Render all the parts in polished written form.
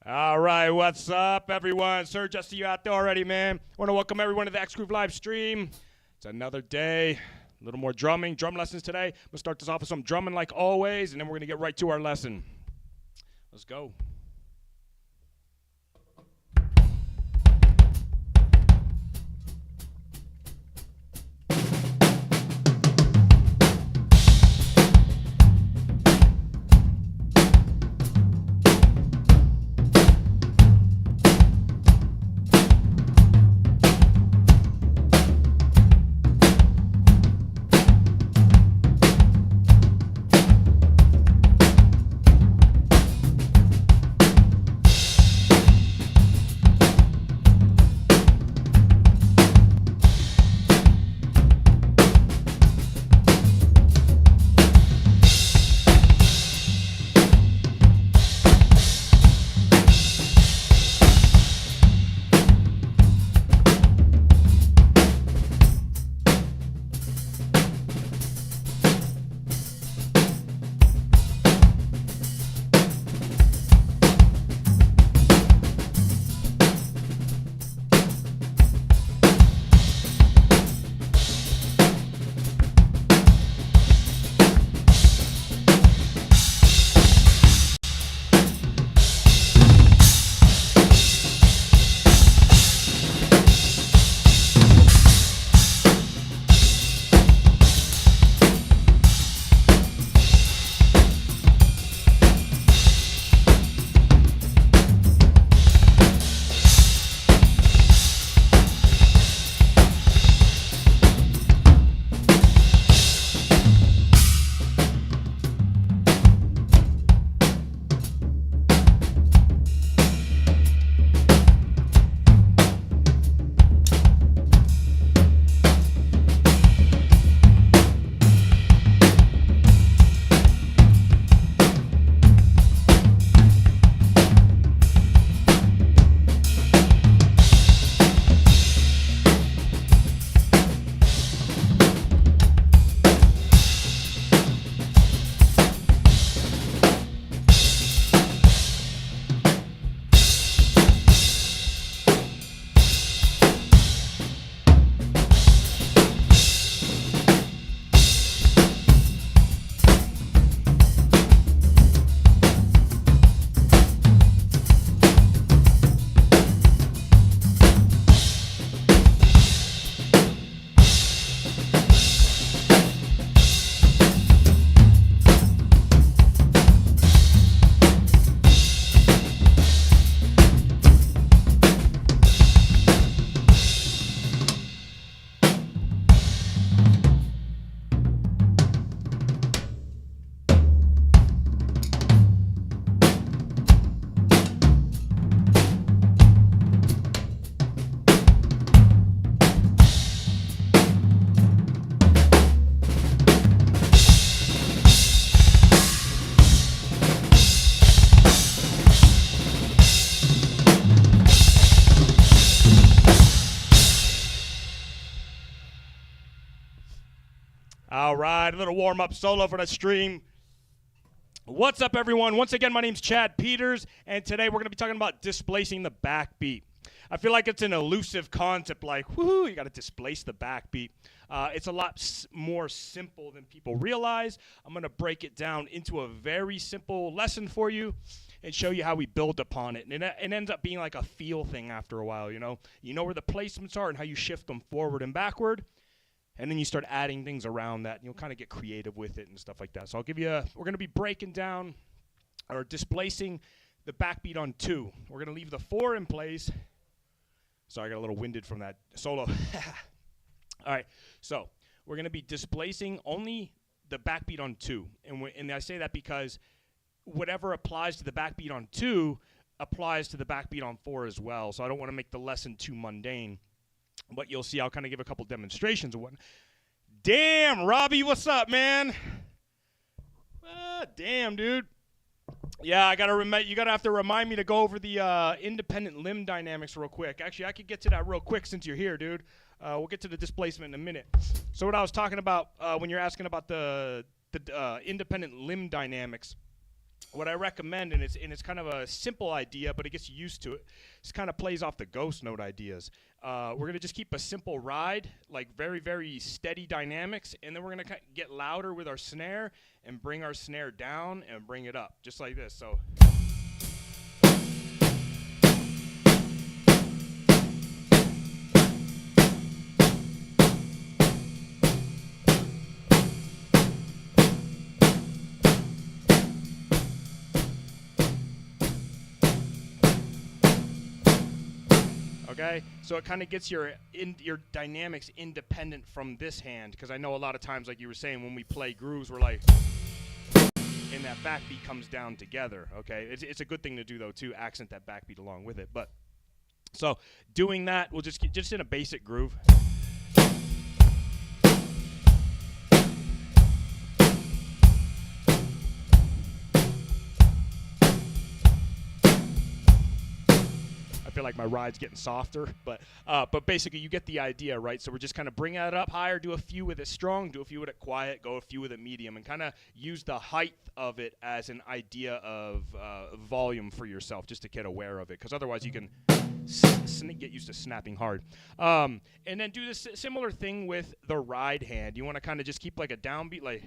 All right, what's up, everyone? Sir, just see you out there already, man. Want to welcome everyone to the X Groove live stream. It's another day, a little more drum lessons today. We'll start this off with some drumming like always, and then we're going to get right to our lesson. Let's go. All right, a little warm-up solo for the stream. What's up, everyone? Once again, my name's Chad Peters, and today we're going to be talking about displacing the backbeat. I feel like it's an elusive concept, like, woohoo, you got to displace the backbeat. It's a lot more simple than people realize. I'm going to break it down into a very simple lesson for you and show you how we build upon it. And it ends up being like a feel thing after a while, you know? You know where the placements are and how you shift them forward and backward. And then you start adding things around that, and you'll kind of get creative with it and stuff like that. So we're going to be breaking down or displacing the backbeat on 2. We're going to leave the 4 in place. Sorry, I got a little winded from that solo. All right, so we're going to be displacing only the backbeat on 2. And I say that because whatever applies to the backbeat on 2 applies to the backbeat on 4 as well. So I don't want to make the lesson too mundane. But you'll see I'll kind of give a couple demonstrations of what. Damn, Robbie, what's up, man? Damn, dude. Yeah, you gotta have to remind me to go over the independent limb dynamics real quick. Actually, I could get to that real quick since you're here, dude. We'll get to the displacement in a minute. So what I was talking about when you're asking about the independent limb dynamics, what I recommend, and it's kind of a simple idea, but it gets used to it. This kind of plays off the ghost note ideas. We're gonna just keep a simple ride, like very, very steady dynamics, and then we're gonna get louder with our snare and bring our snare down and bring it up, just like this. So. Okay, so it kind of gets your dynamics independent from this hand, because I know a lot of times, like you were saying, when we play grooves, we're like, and that backbeat comes down together. Okay, it's a good thing to do though too, accent that backbeat along with it. But so doing that, we'll just in a basic groove. I feel like my ride's getting softer, but basically you get the idea, right? So we're just kind of bring it up higher, do a few with it strong, do a few with it quiet, go a few with it medium, and kind of use the height of it as an idea of volume for yourself, just to get aware of it, because otherwise you can get used to snapping hard. And then do this similar thing with the ride hand. You want to kind of just keep like a downbeat, like.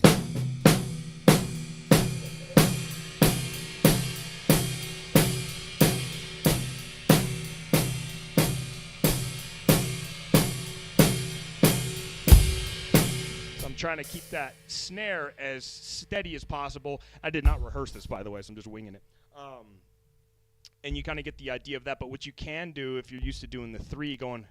Trying to keep that snare as steady as possible. I did not rehearse this, by the way, so I'm just winging it. And you kind of get the idea of that. But what you can do, if you're used to doing the 3 going.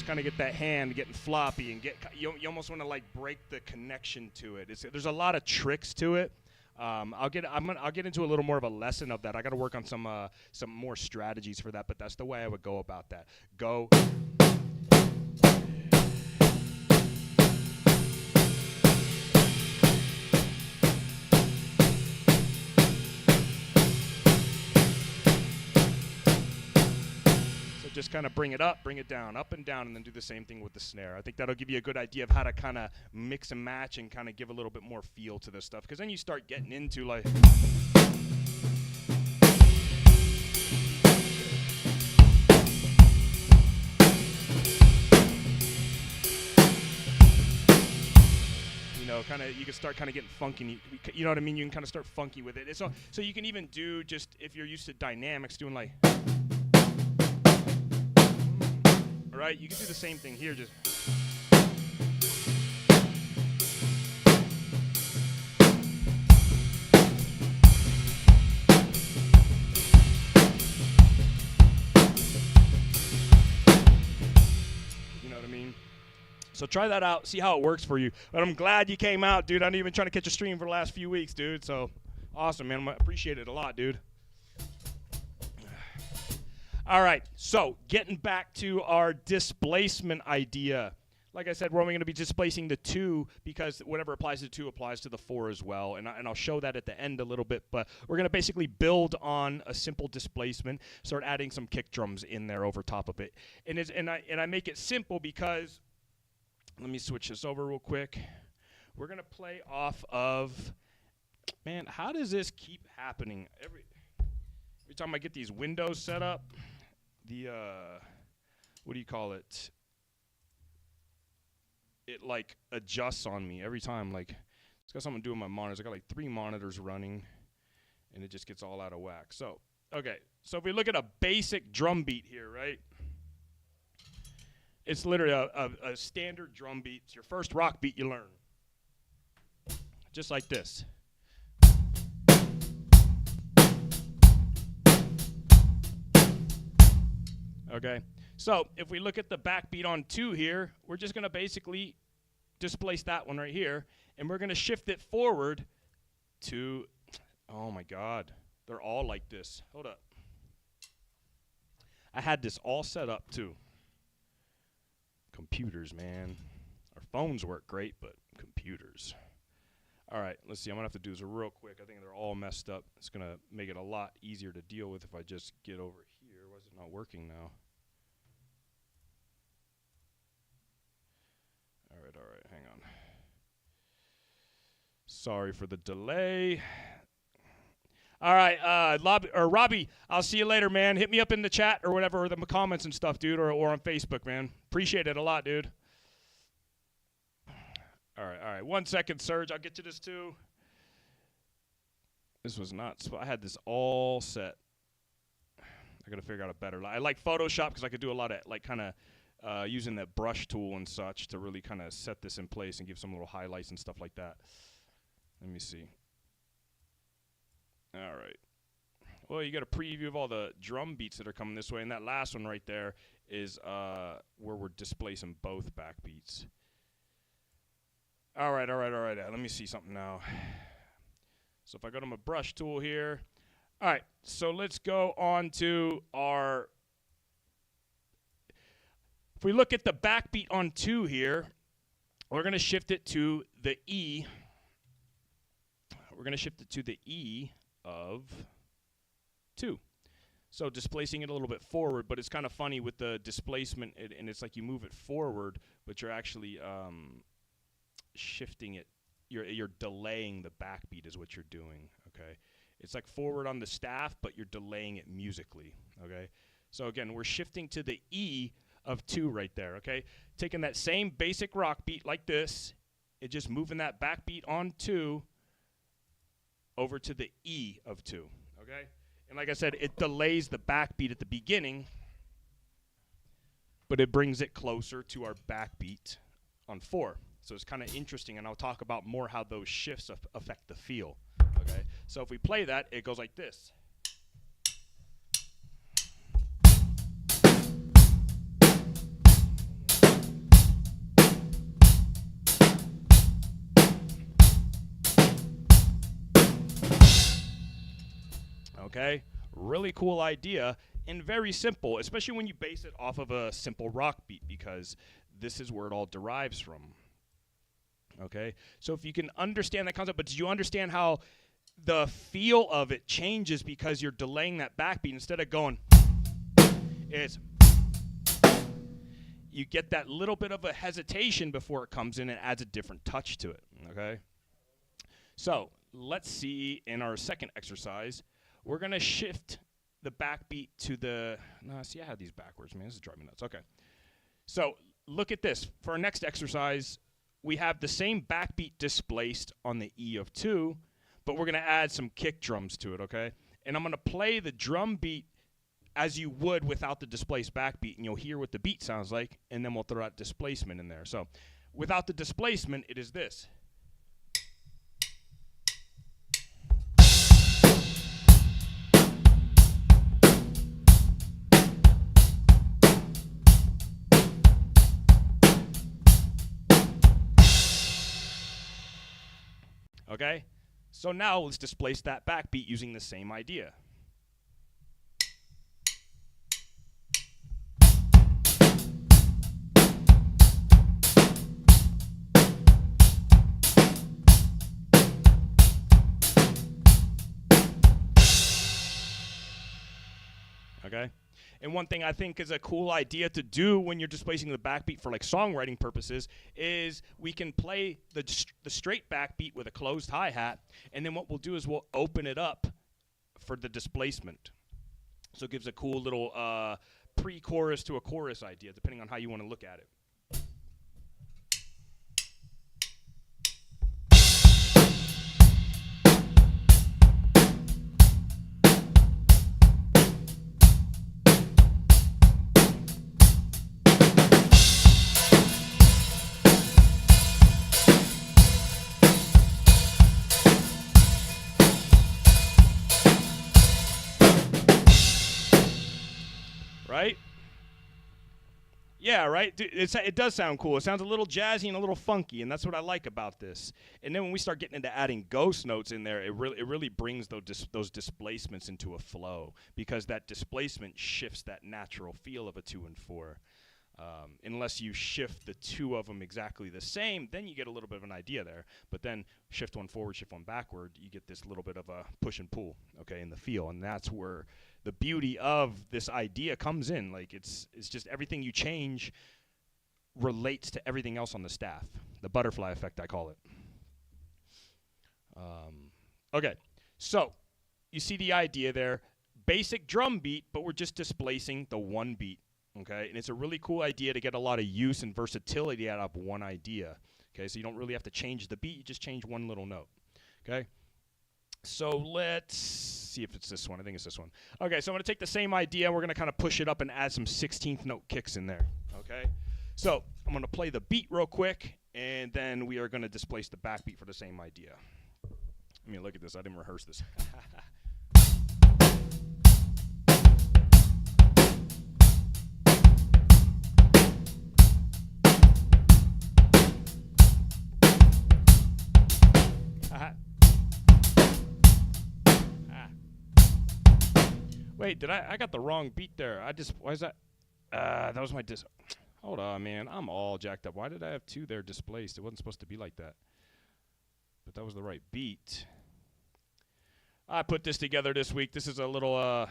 Kind of get that hand getting floppy and get you almost want to like break the connection to it. There's a lot of tricks to it. I'll get into a little more of a lesson of that. I got to work on some more strategies for that, but that's the way I would go about that. Go. Just kind of bring it up, bring it down, up and down, and then do the same thing with the snare. I think that'll give you a good idea of how to kind of mix and match and kind of give a little bit more feel to this stuff, because then you start getting into like. You know, kind of, you can start kind of getting funky. You know what I mean? You can kind of start funky with it. So you can even do, just if you're used to dynamics, doing like. Right, you can do the same thing here, just. You know what I mean? So try that out, see how it works for you. But I'm glad you came out, dude. I've been trying to catch a stream for the last few weeks, dude. So awesome, man. I appreciate it a lot, dude. All right, so getting back to our displacement idea. Like I said, we're only going to be displacing the 2 because whatever applies to 2 applies to the 4 as well. And I'll show that at the end a little bit. But we're going to basically build on a simple displacement, start adding some kick drums in there over top of it. And I make it simple because, let me switch this over real quick. We're going to play off of, man, how does this keep happening? Every time I get these windows set up, what do you call it? It like adjusts on me every time. Like, it's got something to do with my monitors. I got like 3 monitors running, and it just gets all out of whack. So, okay. So if we look at a basic drum beat here, right? It's literally a standard drum beat. It's your first rock beat you learn. Just like this. Okay, so if we look at the backbeat on 2 here, we're just going to basically displace that one right here, and we're going to shift it forward to, oh my God, they're all like this. Hold up. I had this all set up too. Computers, man. Our phones work great, but computers. All right, let's see. I'm going to have to do this real quick. I think they're all messed up. It's going to make it a lot easier to deal with if I just get over here. Why is it not working now? All right, hang on. Sorry for the delay. All right, Robbie, I'll see you later, man. Hit me up in the chat or whatever, or the comments and stuff, dude, or on Facebook, man. Appreciate it a lot, dude. All right. 1 second, Serge. I'll get to this too. This was nuts. I had this all set. I got to figure out a better. I like Photoshop because I could do a lot of like kind of using that brush tool and such to really kind of set this in place and give some little highlights and stuff like that. Let me see. All right. Well, you got a preview of all the drum beats that are coming this way, and that last one right there is where we're displacing both backbeats. All right. Let me see something now. So if I go to my brush tool here. All right, so let's go on to our, if we look at the backbeat on 2 here, we're going to shift it to the E. We're going to shift it to the E of 2. So displacing it a little bit forward, but it's kind of funny with the displacement, and it's like you move it forward, but you're actually shifting it. You're delaying the backbeat is what you're doing, okay? It's like forward on the staff, but you're delaying it musically, okay? So again, we're shifting to the E of 2 right there, okay? Taking that same basic rock beat like this, and just moving that backbeat on 2 over to the E of 2, okay? And like I said, it delays the backbeat at the beginning, but it brings it closer to our backbeat on 4. So it's kind of interesting, and I'll talk about more how those shifts affect the feel, okay? So if we play that, it goes like this. Okay, really cool idea and very simple, especially when you base it off of a simple rock beat, because this is where it all derives from. Okay, so if you can understand that concept, but do you understand how the feel of it changes because you're delaying that backbeat instead of going, it's, you get that little bit of a hesitation before it comes in and adds a different touch to it, okay? So let's see in our second exercise, we're going to shift the backbeat to the, no, see, I had these backwards, man, this is driving me nuts, okay. So look at this, for our next exercise, we have the same backbeat displaced on the E of 2, but we're going to add some kick drums to it, okay? And I'm going to play the drum beat as you would without the displaced backbeat, and you'll hear what the beat sounds like, and then we'll throw out displacement in there. So without the displacement, it is this. Okay, so now let's displace that backbeat using the same idea. Okay, and one thing I think is a cool idea to do when you're displacing the backbeat for like songwriting purposes is we can play the straight backbeat with a closed hi-hat, and then what we'll do is we'll open it up for the displacement. So it gives a cool little pre-chorus to a chorus idea, depending on how you want to look at it. Right? Yeah, right? It does sound cool. It sounds a little jazzy and a little funky, and that's what I like about this. And then when we start getting into adding ghost notes in there, it really brings those displacements into a flow, because that displacement shifts that natural feel of a 2 and 4. Unless you shift the two of them exactly the same, then you get a little bit of an idea there. But then shift one forward, shift one backward, you get this little bit of a push and pull, okay, in the feel. And that's where the beauty of this idea comes in. Like it's just everything you change relates to everything else on the staff. The butterfly effect, I call it. Okay, so you see the idea there. Basic drum beat, but we're just displacing the one beat. Okay, and it's a really cool idea to get a lot of use and versatility out of one idea. Okay, so you don't really have to change the beat, you just change one little note. Okay, so let's see if it's this one. I think it's this one. Okay, so I'm going to take the same idea, we're going to kind of push it up and add some 16th note kicks in there. Okay, so I'm going to play the beat real quick, and then we are going to displace the backbeat for the same idea. I mean, look at this, I didn't rehearse this. Wait, I got the wrong beat there. Why is that? That was my hold on, man. I'm all jacked up. Why did I have two there displaced? It wasn't supposed to be like that. But that was the right beat. I put this together this week. This is a little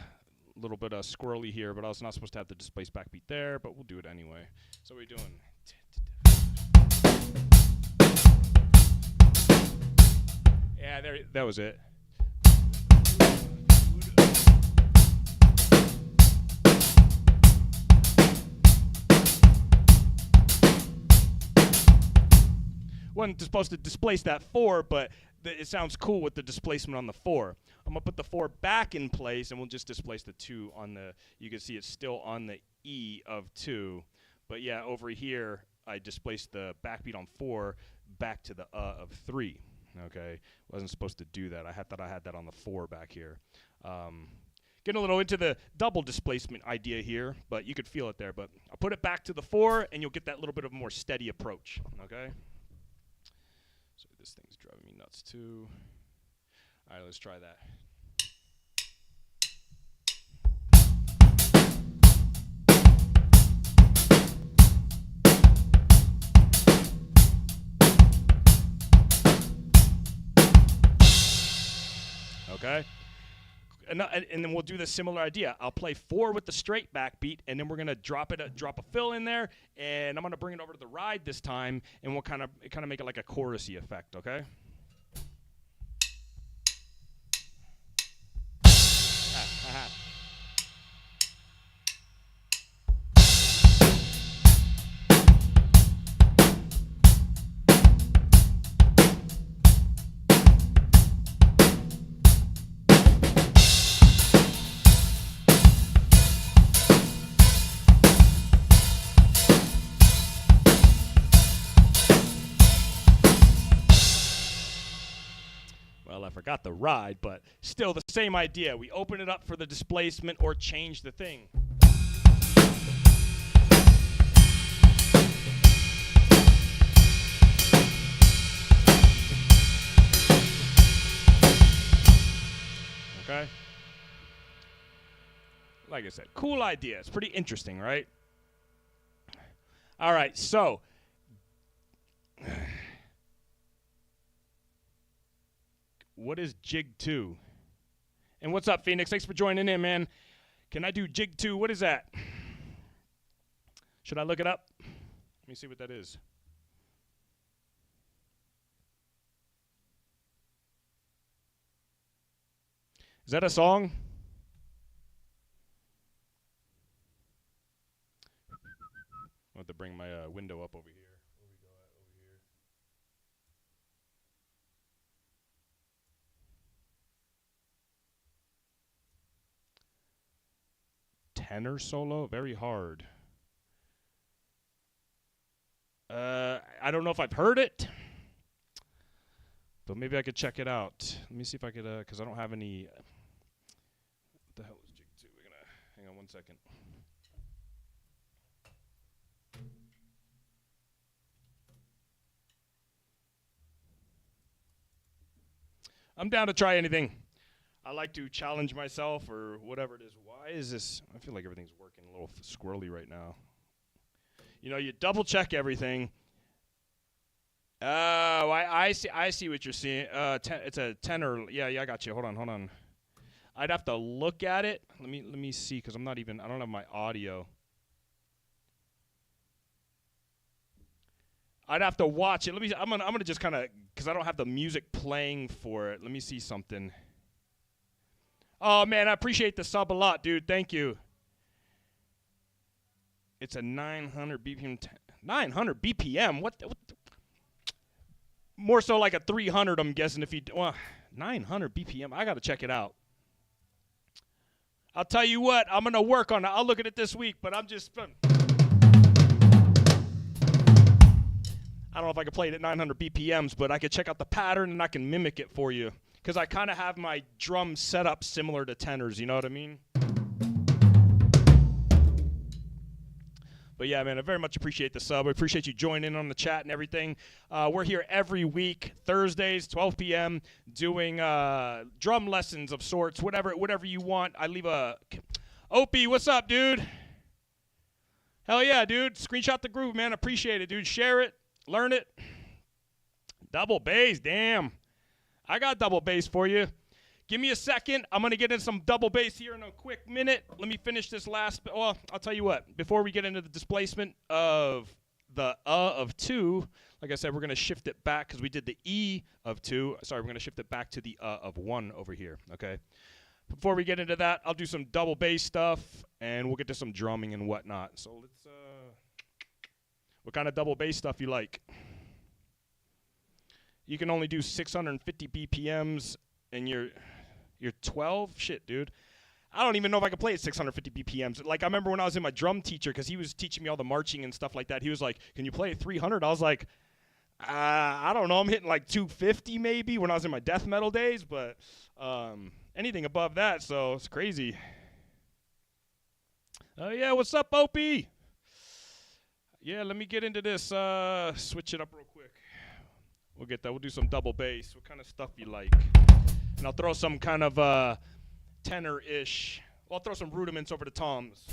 bit squirrely here, but I was not supposed to have the displaced backbeat there, but we'll do it anyway. So what are we doing? Yeah, that was it. Wasn't supposed to displace that 4, but it sounds cool with the displacement on the 4. I'm going to put the 4 back in place, and we'll just displace the 2 on the, you can see it's still on the E of 2. But yeah, over here, I displaced the backbeat on 4 back to the of 3. Okay, wasn't supposed to do that. I thought I had that on the 4 back here. Getting a little into the double displacement idea here, but you could feel it there. But I'll put it back to the 4, and you'll get that little bit of a more steady approach. Okay. So this thing's driving me nuts too. All right, let's try that. Okay. And then we'll do the similar idea. I'll play 4 with the straight backbeat, and then we're gonna drop a fill in there, and I'm gonna bring it over to the ride this time, and we'll kind of make it like a chorusy effect. Okay. Well, I forgot the ride, but still the same idea. We open it up for the displacement or change the thing. Okay? Like I said, cool idea. It's pretty interesting, right? All right, so what is jig 2? And what's up, Phoenix? Thanks for joining in, man. Can I do jig 2? What is that? Should I look it up? Let me see what that is. Is that a song? I'll have to bring my window up over here. Where we go at over here? Tenor solo, very hard. I don't know if I've heard it, but maybe I could check it out. Let me see if I could, because I don't have any. What the hell is jig 2? We're gonna hang on one second. I'm down to try anything. I like to challenge myself or whatever it is. Why is this? I feel like everything's working a little squirrely right now. You double check everything. Oh, I see what you're seeing. It's a tenor. Yeah, I got you. Hold on. I'd have to look at it. Let me see, because I don't have my audio. I'd have to watch it. I'm gonna just kind of, because I don't have the music playing for it. Let me see something. Oh man, I appreciate the sub a lot, dude. Thank you. It's a 900 BPM. 900 BPM. What? More so like a 300, I'm guessing. 900 BPM. I gotta check it out. I'll tell you what. I'm gonna work on it. I'll look at it this week. But I don't know if I can play it at 900 BPMs, but I could check out the pattern and I can mimic it for you. Because I kind of have my drum set up similar to tenors, you know what I mean? But yeah, man, I very much appreciate the sub. I appreciate you joining in on the chat and everything. We're here every week, Thursdays, 12 p.m., doing drum lessons of sorts, whatever you want. I leave a... Opie, what's up, dude? Hell yeah, dude. Screenshot the groove, man. Appreciate it, dude. Share it. Learn it. Double bass, damn. I got double bass for you. Give me a second. I'm going to get into some double bass here in a quick minute. Let me finish this last. Well, I'll tell you what. Before we get into the displacement of the of 2, like I said, we're going to shift it back because we did the E of 2. Sorry, we're going to shift it back to the of 1 over here, okay? Before we get into that, I'll do some double bass stuff, and we'll get to some drumming and whatnot. So let's, what kind of double bass stuff you like? You can only do 650 BPMs, and you're 12? Shit, dude. I don't even know if I can play at 650 BPMs. Like, I remember when I was in my drum teacher, because he was teaching me all the marching and stuff like that, he was like, can you play at 300? I was like, I don't know. I'm hitting like 250 maybe when I was in my death metal days, but anything above that, so it's crazy. Oh, yeah, what's up, Opie? Yeah, let me get into this. Switch it up real quick. We'll get that. We'll do some double bass. What kind of stuff you like? And I'll throw some kind of tenor-ish. Well, I'll throw some rudiments over the toms.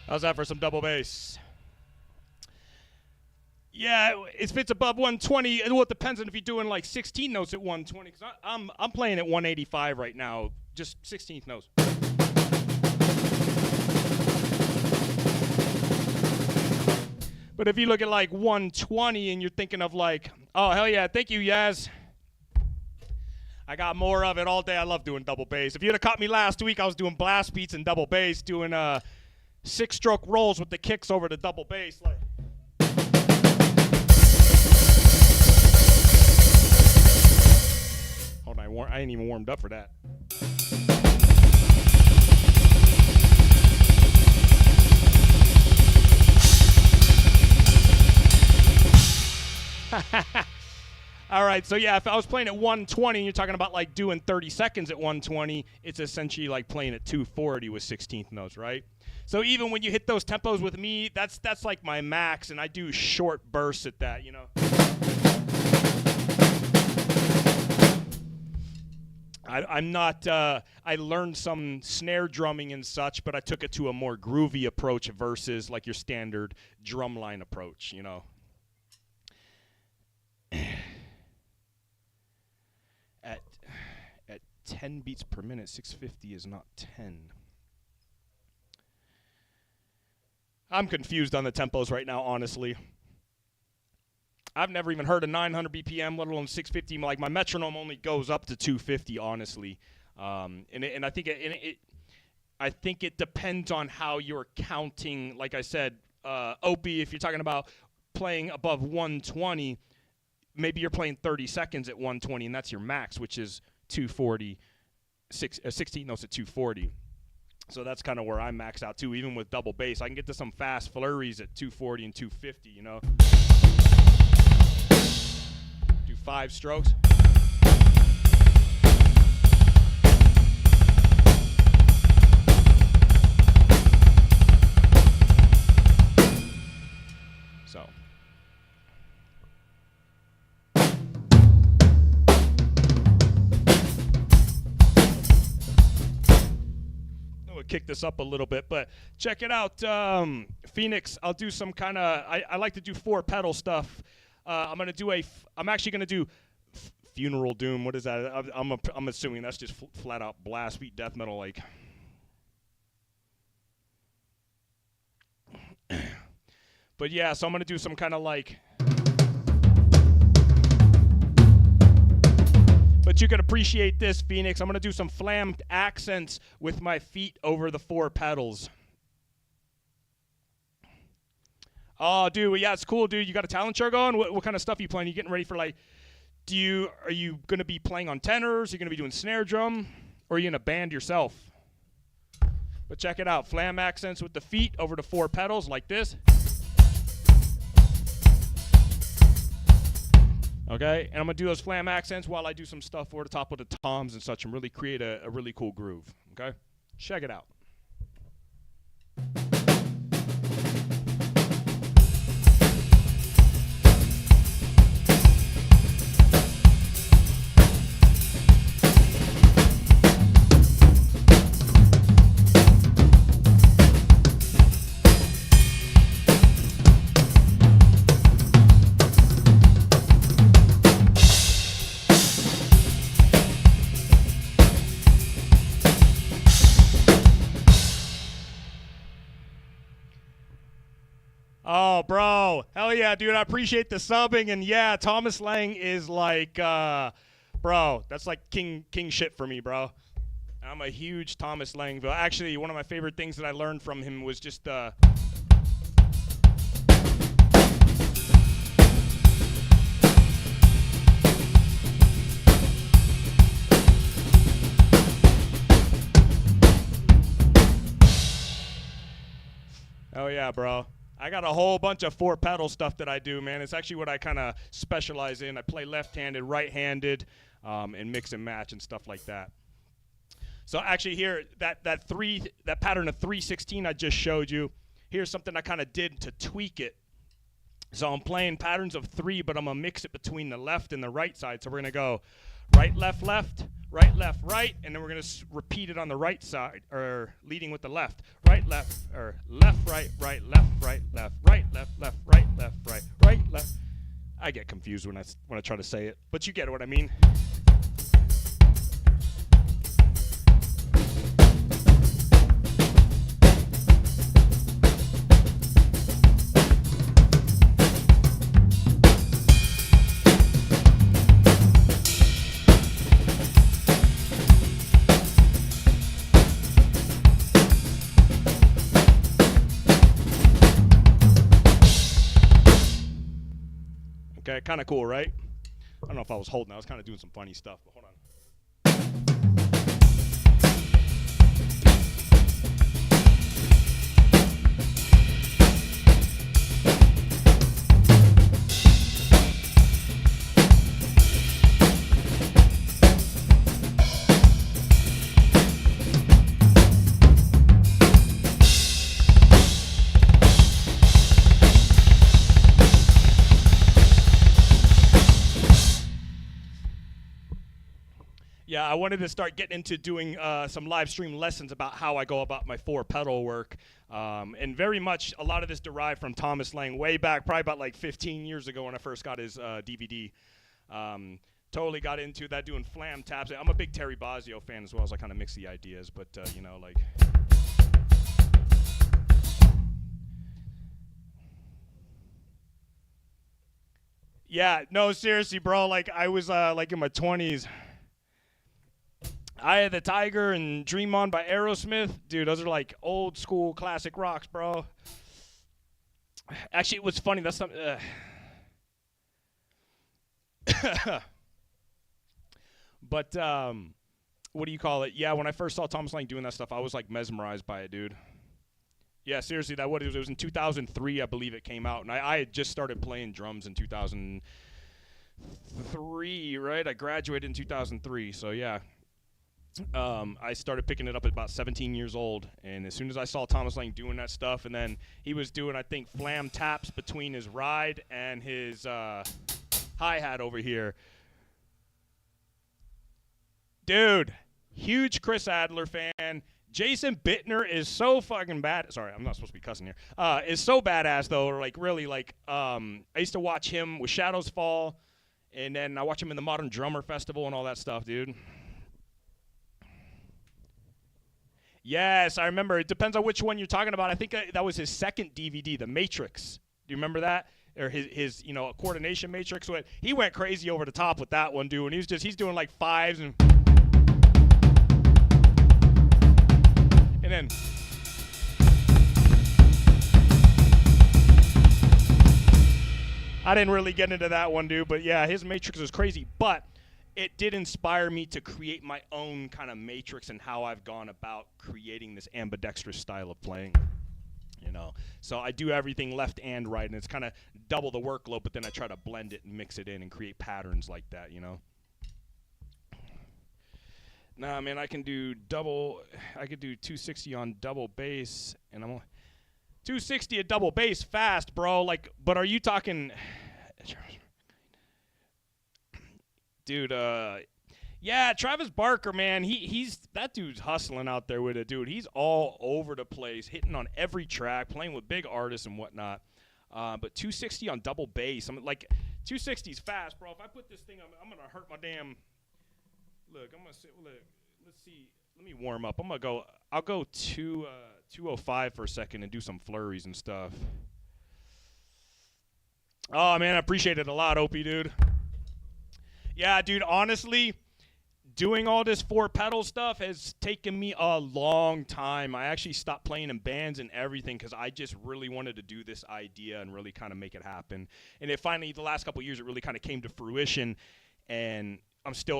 How's that for some double bass? Yeah, if it's above 120, well, it depends on if you're doing like 16 notes at 120. Cause I'm playing at 185 right now, just 16th notes. But if you look at like 120 and you're thinking of like, oh hell yeah, thank you, Yaz. I got more of it all day. I love doing double bass. If you'd have caught me last week, I was doing blast beats and double bass, doing 6-stroke rolls with the kicks over the double bass. Like. Hold on, I ain't even warmed up for that. All right, so yeah, if I was playing at 120 and you're talking about like doing 30 seconds at 120, it's essentially like playing at 240 with 16th notes, right? So even when you hit those tempos with me, that's like my max, and I do short bursts at that, you know. I'm not, I learned some snare drumming and such, but I took it to a more groovy approach versus like your standard drumline approach, you know. At 10 beats per minute, 650 is not 10. I'm confused on the tempos right now, honestly. I've never even heard a 900 BPM, let alone 650. Like, my metronome only goes up to 250, honestly. And I think I think it depends on how you're counting. Like I said, Opie, if you're talking about playing above 120, maybe you're playing 30 seconds at 120, and that's your max, which is 240, 16 notes at 240. So that's kind of where I max out too, even with double bass. I can get to some fast flurries at 240 and 250, you know. Do 5 strokes. So. Kick this up a little bit, but check it out. Phoenix, I'll do some kind of, I like to do 4 pedal stuff. I'm actually gonna do Funeral Doom. What is that? I'm assuming that's just flat out blast beat death metal, like. But yeah, so I'm gonna do some kind of like. But you can appreciate this, Phoenix. I'm going to do some Flam accents with my feet over the 4 pedals. Oh, dude, yeah, it's cool, dude. You got a talent show going? What kind of stuff are you playing? You getting ready for, like, are you going to be playing on tenors? Are you going to be doing snare drum? Or are you in a band yourself? But check it out. Flam accents with the feet over the 4 pedals like this. Okay, and I'm going to do those Flam accents while I do some stuff over the top of the toms and such and really create a really cool groove. Okay, check it out. Oh, bro. Hell yeah, dude. I appreciate the subbing. And yeah, Thomas Lang is like, bro, that's like king shit for me, bro. I'm a huge Thomas Lang. Actually, one of my favorite things that I learned from him was just, oh, yeah, bro. I got a whole bunch of 4 pedal stuff that I do, man. It's actually what I kind of specialize in. I play left-handed, right-handed, and mix and match and stuff like that. So actually here, that pattern of 3/16 I just showed you, here's something I kind of did to tweak it. So I'm playing patterns of 3, but I'm going to mix it between the left and the right side. So we're going to go right, left, left, right, left, right, and then we're going to repeat it on the right side, or leading with the left. Right, left, or left, right, right, left, right, left, right, left, left, right, left, right, right, left. I get confused when I try to say it, but you get what I mean. Okay, kind of cool, right? I don't know if I was holding. I was kind of doing some funny stuff, but hold on. Yeah, I wanted to start getting into doing some live stream lessons about how I go about my 4 pedal work. And very much a lot of this derived from Thomas Lang way back, probably about like 15 years ago when I first got his DVD. Totally got into that, doing Flam taps. I'm a big Terry Bozzio fan as well, so I kind of mix the ideas. But, you know, like... Yeah, no, seriously, bro. Like, I was like in my 20s. Eye of the Tiger and Dream On by Aerosmith. Dude, those are like old school classic rocks, bro. Actually, it was funny. That's not. But what do you call it? Yeah, when I first saw Thomas Lang doing that stuff, I was like mesmerized by it, dude. Yeah, seriously, that what it was in 2003, I believe it came out, and I had just started playing drums in 2003, right? I graduated in 2003, so yeah. I started picking it up at about 17 years old, and as soon as I saw Thomas Lang doing that stuff, and then he was doing, I think, Flam taps between his ride and his hi-hat over here. Dude, huge Chris Adler fan. Jason Bittner is so fucking bad. Sorry, I'm not supposed to be cussing here. Is so badass though. Like really, like I used to watch him with Shadows Fall, and then I watch him in the Modern Drummer Festival and all that stuff, dude. Yes, I remember. It depends on which one you're talking about. I think that was his second DVD, The Matrix. Do you remember that? Or his coordination matrix. He went crazy over the top with that one, dude. And he's doing like fives and then I didn't really get into that one, dude. But yeah, his matrix was crazy. But it did inspire me to create my own kind of matrix and how I've gone about creating this ambidextrous style of playing. So I do everything left and right, and it's kind of double the workload, but then I try to blend it and mix it in and create patterns like that, Nah, man, I could do 260 on double bass, and I'm 260 at double bass fast, bro. Like, but are you talking, dude? Yeah, Travis Barker, man, he's that dude's hustling out there with it, dude. He's all over the place, hitting on every track, playing with big artists and whatnot. But 260 on double bass, I'm like 260's fast, bro. If I put this thing, I'm gonna hurt my damn. Look, I'm gonna sit. Let's see. Let me warm up. I'll go 205 for a second and do some flurries and stuff. Oh man, I appreciate it a lot, Opie, dude. Yeah, dude. Honestly, doing all this 4-pedal stuff has taken me a long time. I actually stopped playing in bands and everything because I just really wanted to do this idea and really kind of make it happen. And it finally, the last couple of years, it really kind of came to fruition. And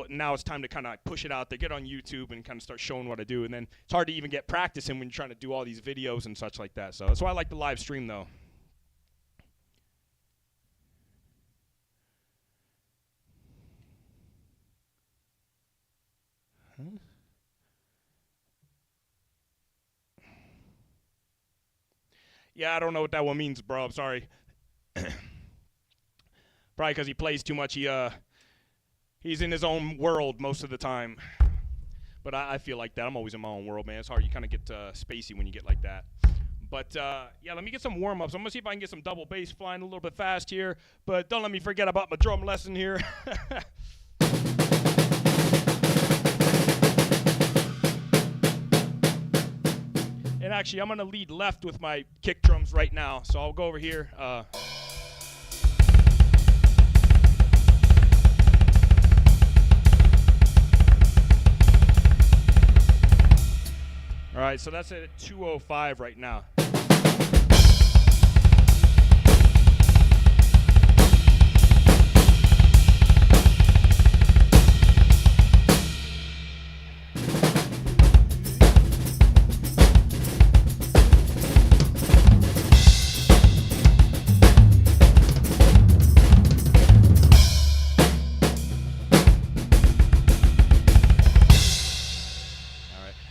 now it's time to kind of push it out there, get on YouTube and kind of start showing what I do. And then it's hard to even get practice in when you're trying to do all these videos and such like that. So that's why I like the live stream, though. Huh? Yeah, I don't know what that one means, bro. I'm sorry. Probably because he plays too much. He's in his own world most of the time. But I feel like that. I'm always in my own world, man. It's hard. You kind of get spacey when you get like that. But, yeah, let me get some warm-ups. I'm going to see if I can get some double bass flying a little bit fast here. But don't let me forget about my drum lesson here. And actually, I'm going to lead left with my kick drums right now. So I'll go over here. All right, so that's at 205 right now.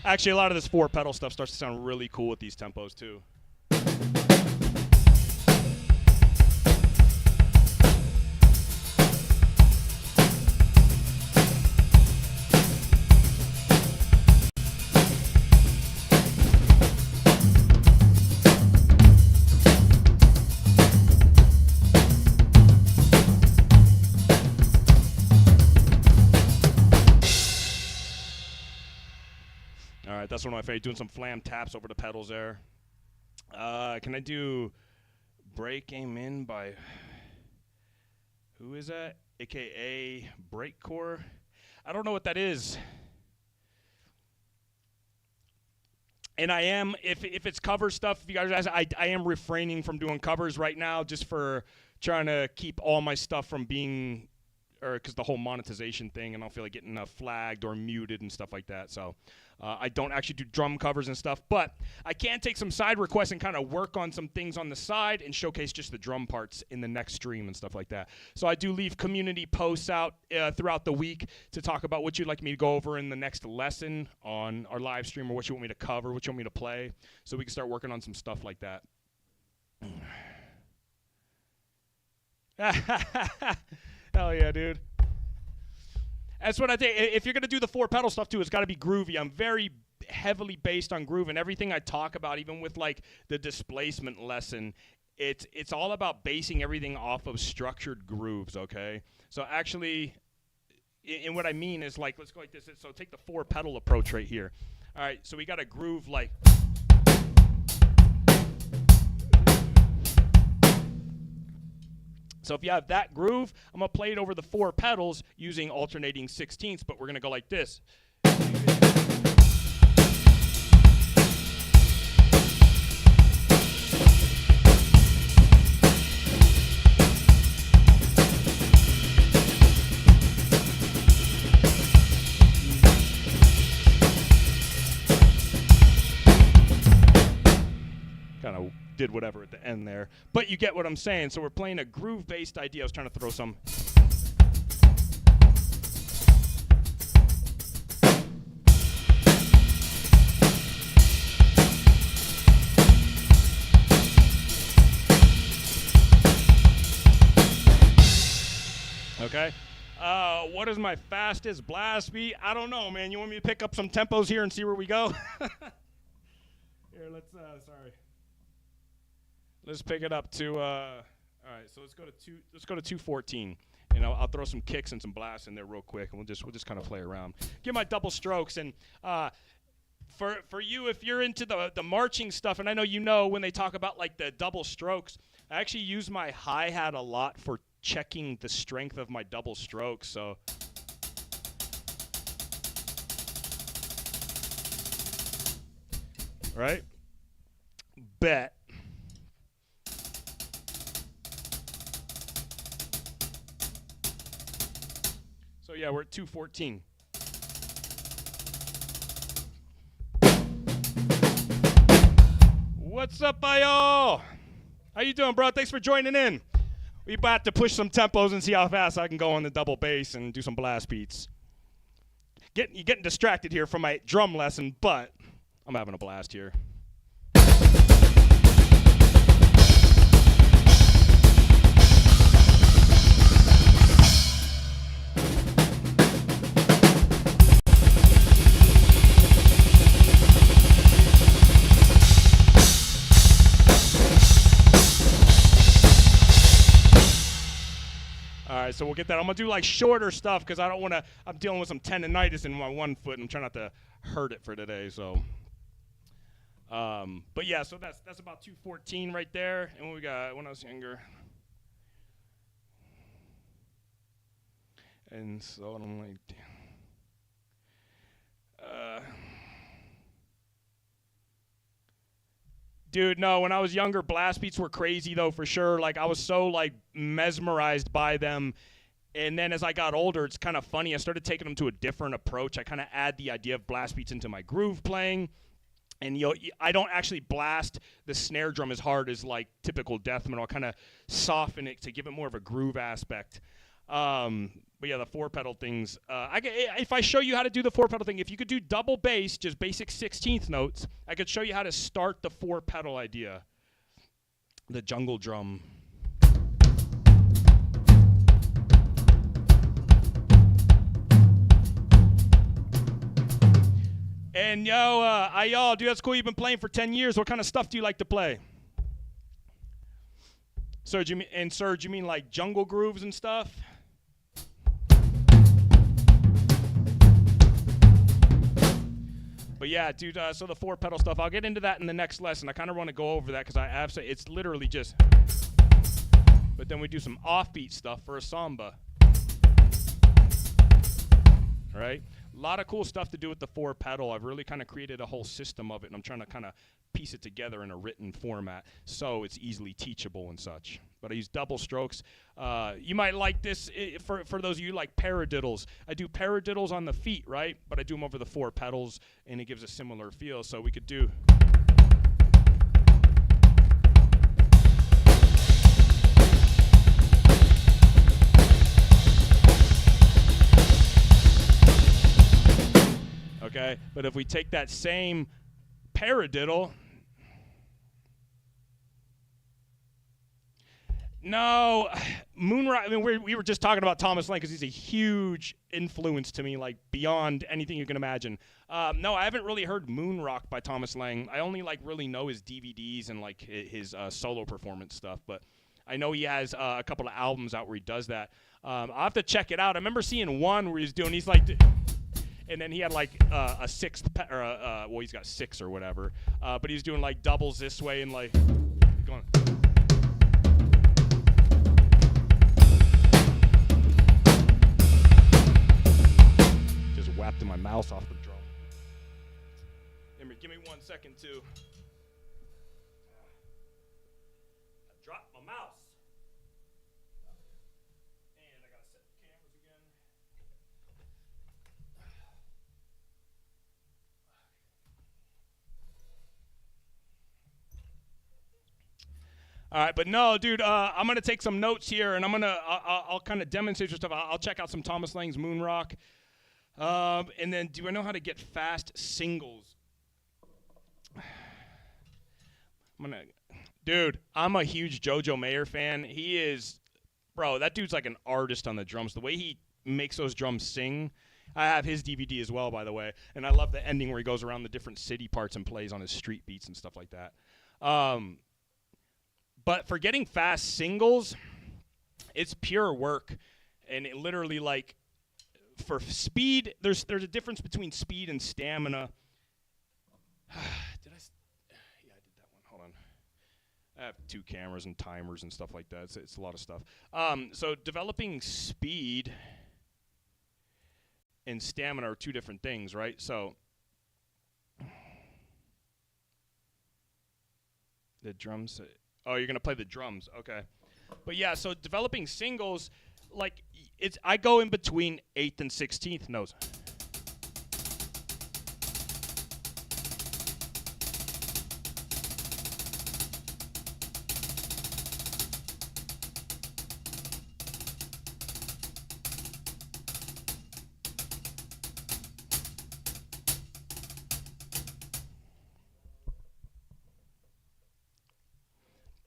Actually, a lot of this 4-pedal stuff starts to sound really cool with these tempos, too. That's one of my favorites, doing some Flam taps over the pedals there. Can I do Break Game In by, who is that? AKA Breakcore? I don't know what that is. And I am, if it's cover stuff, if you guys ask, I am refraining from doing covers right now just for trying to keep all my stuff from being, or because the whole monetization thing, and I don't feel like getting flagged or muted and stuff like that. So I don't actually do drum covers and stuff, but I can take some side requests and kind of work on some things on the side and showcase just the drum parts in the next stream and stuff like that. So I do leave community posts out throughout the week to talk about what you'd like me to go over in the next lesson on our live stream, or what you want me to cover, what you want me to play, so we can start working on some stuff like that. Hell yeah, dude. That's what I think. If you're going to do the 4-pedal stuff, too, it's got to be groovy. I'm very heavily based on groove, and everything I talk about, even with, like, the displacement lesson, it's all about basing everything off of structured grooves, okay? So, actually, and what I mean is, like, let's go like this. So, take the 4-pedal approach right here. All right, so we got a groove like... So if you have that groove, I'm going to play it over the 4 pedals using alternating 16ths, but we're going to go like this. Kind of did whatever at the end there, but you get what I'm saying. So we're playing a groove-based idea. I was trying to throw some. Okay. What is my fastest blast beat? I don't know, man. You want me to pick up some tempos here and see where we go? Here, let's, sorry. Let's pick it up to, all right, so let's go to 214. And I'll throw some kicks and some blasts in there real quick, and we'll just kind of play around. Get my double strokes, and for you, if you're into the marching stuff, and I know you know when they talk about like the double strokes, I actually use my hi-hat a lot for checking the strength of my double strokes. So right? Bet. So yeah, we're at 214. What's up, y'all? How you doing, bro? Thanks for joining in. We about to push some tempos and see how fast I can go on the double bass and do some blast beats. You're getting distracted here from my drum lesson, but I'm having a blast here. All right, so we'll get that. I'm going to do like shorter stuff because I don't want to, I'm dealing with some tendonitis in my one foot and I'm trying not to hurt it for today. So, but yeah, so that's about 214 right there. And what we got when I was younger. And so I'm like, dude, no, when I was younger, blast beats were crazy, though, for sure. Like, I was so, like, mesmerized by them. And then as I got older, it's kind of funny. I started taking them to a different approach. I kind of add the idea of blast beats into my groove playing. And, you know, I don't actually blast the snare drum as hard as, like, typical death metal. I kind of soften it to give it more of a groove aspect. But yeah, the 4-pedal things. If I show you how to do the 4-pedal thing, if you could do double bass, just basic 16th notes, I could show you how to start the 4-pedal idea. The jungle drum. And yo, y'all, dude, that's cool. You've been playing for 10 years. What kind of stuff do you like to play? Serge, you mean like jungle grooves and stuff? But yeah, dude, so the 4-pedal stuff, I'll get into that in the next lesson. I kind of want to go over that because it's literally just, but then we do some offbeat stuff for a samba. All right? lot of cool stuff to do with the 4-pedal. I've really kind of created a whole system of it, and I'm trying to kind of piece it together in a written format so it's easily teachable and such. But I use double strokes. You might like this for those of you like paradiddles. I do paradiddles on the feet, right? But I do them over the 4 pedals, and it gives a similar feel. So we could do... Okay, but if we take that same paradiddle... No, Moonrock, I mean, we were just talking about Thomas Lang because he's a huge influence to me, like beyond anything you can imagine. No, I haven't really heard Moonrock by Thomas Lang. I only like really know his DVDs and like his solo performance stuff, but I know he has a couple of albums out where he does that. I'll have to check it out. I remember seeing one where he's like, and then he had like a sixth, well, he's got 6 or whatever, but he's doing like doubles this way and like going. Whapped my mouse off the drum. Give me 1 second too. I dropped my mouse. And I gotta set the cameras again. All right, but no, dude, I'm gonna take some notes here, and I'll kind of demonstrate some stuff. I'll check out some Thomas Lang's Moonrock. And then, do I know how to get fast singles? Dude, I'm a huge JoJo Mayer fan. He is, bro, that dude's like an artist on the drums. The way he makes those drums sing. I have his DVD as well, by the way. And I love the ending where he goes around the different city parts and plays on his street beats and stuff like that. But for getting fast singles, it's pure work. And it literally, like, for speed, there's a difference between speed and stamina. Yeah, I did that one. Hold on. I have 2 cameras and timers and stuff like that. It's a lot of stuff. So developing speed and stamina are 2 different things, right? So the drums. Oh, you're gonna play the drums, okay? But yeah, so developing singles. Like, I go in between 8th and 16th notes.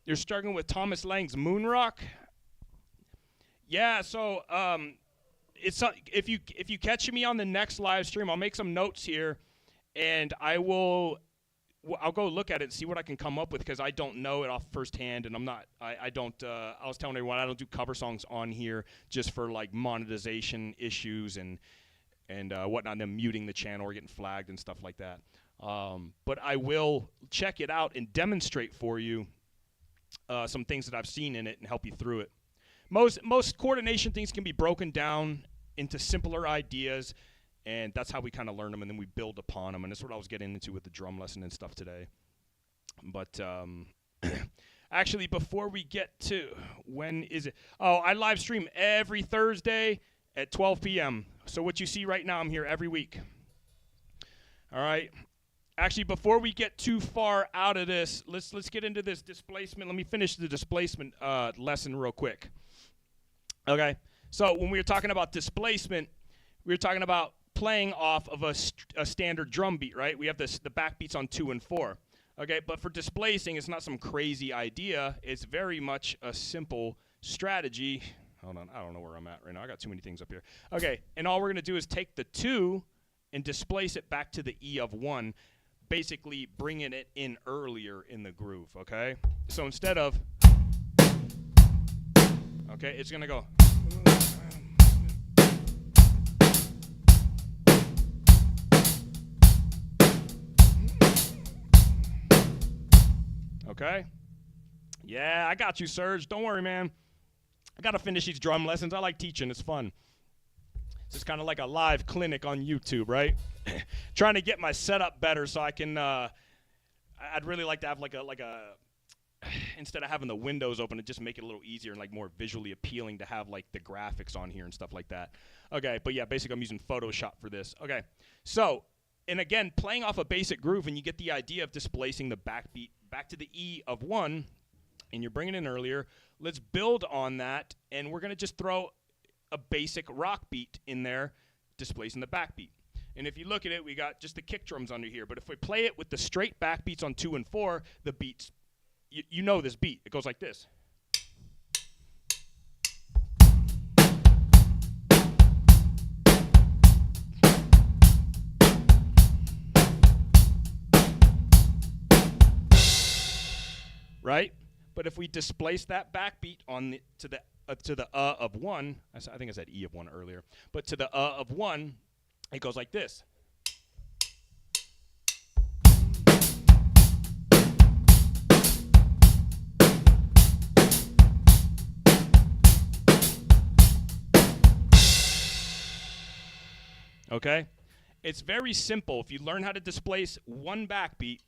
You're struggling with Thomas Lang's Moonrock? Yeah, so it's if you catch me on the next live stream, I'll make some notes here, and I'll go look at it and see what I can come up with because I don't know it off firsthand, and I was telling everyone I don't do cover songs on here just for like monetization issues and whatnot, and them muting the channel or getting flagged and stuff like that. But I will check it out and demonstrate for you some things that I've seen in it and help you through it. Most coordination things can be broken down into simpler ideas, and that's how we kind of learn them, and then we build upon them, and that's what I was getting into with the drum lesson and stuff today. But actually, before we get to when is it? Oh, I live stream every Thursday at 12 p.m. So what you see right now, I'm here every week. All right. Actually, before we get too far out of this, let's get into this displacement. Let me finish the displacement lesson real quick. Okay, so when we were talking about displacement, we were talking about playing off of a standard drum beat, right? We have the backbeats on 2 and 4. Okay, but for displacing, it's not some crazy idea. It's very much a simple strategy. Hold on, I don't know where I'm at right now. I got too many things up here. Okay, and all we're going to do is take the 2 and displace it back to the E of 1, basically bringing it in earlier in the groove, okay? So instead of... Okay, it's going to go. Okay? Yeah, I got you, Serge. Don't worry, man. I got to finish these drum lessons. I like teaching. It's fun. This is kind of like a live clinic on YouTube, right? Trying to get my setup better so I can. I'd really like to have like a instead of having the windows open, to just make it a little easier and like more visually appealing to have like the graphics on here and stuff like that. Okay, but yeah, basically I'm using Photoshop for this. Okay, so, and again, playing off a basic groove, and you get the idea of displacing the backbeat back to the E of 1, and you're bringing it in earlier. Let's build on that, and we're going to just throw a basic rock beat in there, displacing the backbeat. And if you look at it, we got just the kick drums under here, but if we play it with the straight backbeats on 2 and 4, the beats, you know this beat. It goes like this. Right? But if we displace that backbeat on the, to the of 1, I think I said E of 1 earlier, but to the of 1, it goes like this. Okay? It's very simple. If you learn how to displace one backbeat,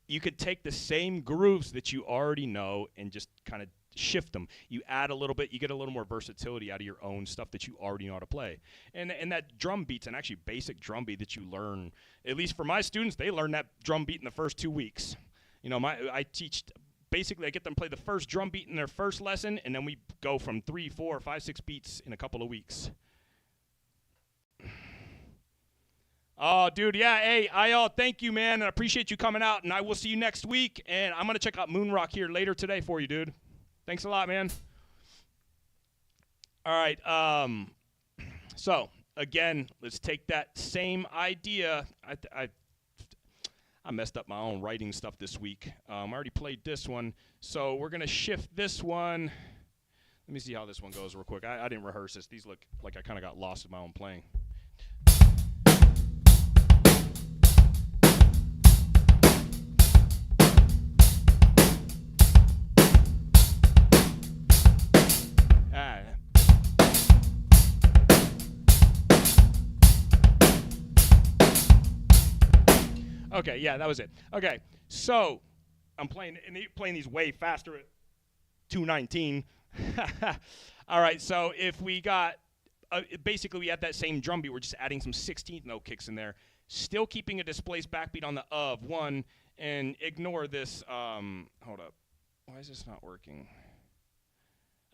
you could take the same grooves that you already know and just kind of shift them. You add a little bit, you get a little more versatility out of your own stuff that you already know how to play. And that drum beat's an actually basic drum beat that you learn. At least for my students, they learn that drum beat in the first 2 weeks. You know, I teach, basically I get them to play the first drum beat in their first lesson, and then we go from 3, 4, 5, 6 beats in a couple of weeks. Oh, dude, yeah, hey, thank you, man, and I appreciate you coming out, and I will see you next week, and I'm going to check out Moonrock here later today for you, dude. Thanks a lot, man. All right, so, again, let's take that same idea. I messed up my own writing stuff this week. I already played this one, so we're going to shift this one. Let me see how this one goes real quick. I didn't rehearse this. These look like I kind of got lost in my own playing. Okay, yeah, that was it. Okay, so I'm playing these way faster at 219. All right, so if we got, basically we had that same drum beat, we're just adding some 16th note kicks in there, still keeping a displaced backbeat on the of 1, and ignore this, hold up, why is this not working?